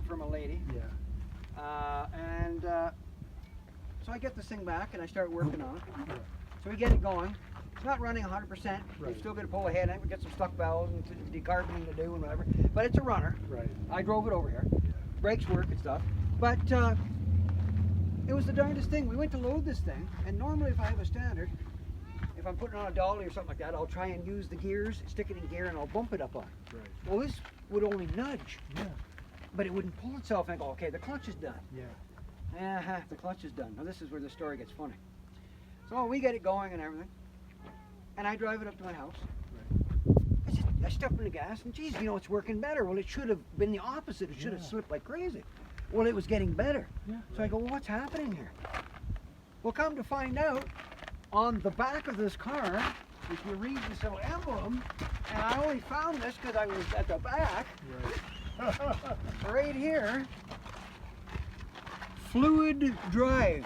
from a lady. Yeah. So I get this thing back and I start working on it. Yeah. So we get it going. It's not running 100%. Right. We've still got to pull ahead. We got some stuck valves and decarboning to do and whatever. But it's a runner. Right. I drove it over here. Yeah. Brakes work and stuff. But it was the darndest thing. We went to load this thing, and normally if I have a standard, if I'm putting on a dolly or something like that, I'll try and use the gears, stick it in gear, and I'll bump it up on it. Right. Well, this would only nudge, Yeah. but it wouldn't pull itself, and I go, okay, the clutch is done. Yeah. The clutch is done. Now this is where the story gets funny. So we get it going and everything, and I drive it up to my house. Right. I step in the gas, and geez, it's working better. Well, it should have been the opposite. It should have Yeah. slipped like crazy. Well, it was getting better. Yeah. So I go, well, what's happening here? Well, come to find out, on the back of this car, if you read this little emblem, and I only found this because I was at the back, Right. right here, fluid drive.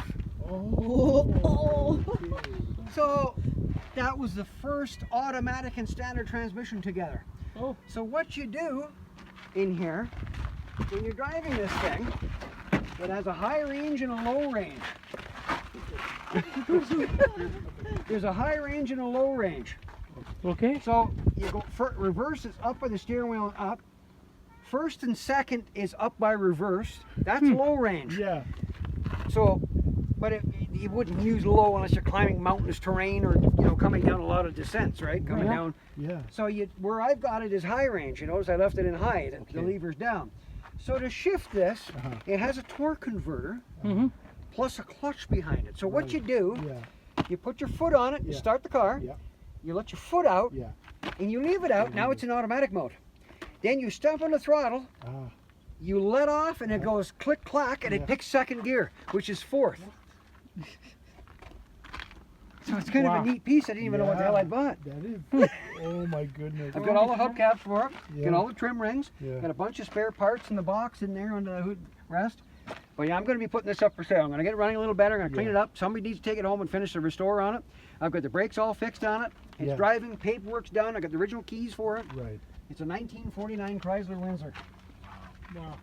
Oh. Okay. So that was the first automatic and standard transmission together. Oh. So what you do in here, when you're driving this thing, it has a high range and a low range. There's a high range and a low range. Okay. So you go reverse is up by the steering wheel and up. First and second is up by reverse. That's low range. Yeah. So, but you wouldn't use low unless you're climbing mountainous terrain or coming down a lot of descents, right? Coming down. Yeah. So where I've got it is high range. You notice I left it in high. The Okay. lever's down. So to shift this, Uh-huh. it has a torque converter Mm-hmm. plus a clutch behind it. So what you do, Yeah. you put your foot on it, you Yeah. start the car, Yeah. you let your foot out, Yeah. and you leave it out. Now it's in automatic mode. Then you step on the throttle, Ah. you let off, and it goes click clack, and Yeah. it picks second gear, which is fourth. So it's kind of Wow. a neat piece. I didn't even know what the hell I bought. That is. Oh my goodness. I've got all the hubcaps for it, Yeah. got all the trim rings, Yeah. got a bunch of spare parts in the box in there under the hood rest. But yeah, I'm going to be putting this up for sale. I'm going to get it running a little better. I'm going to clean Yeah. it up. Somebody needs to take it home and finish the restore on it. I've got the brakes all fixed on it. It's Yeah. driving, paperwork's done. I got the original keys for it. Right. It's a 1949 Chrysler Windsor. Wow.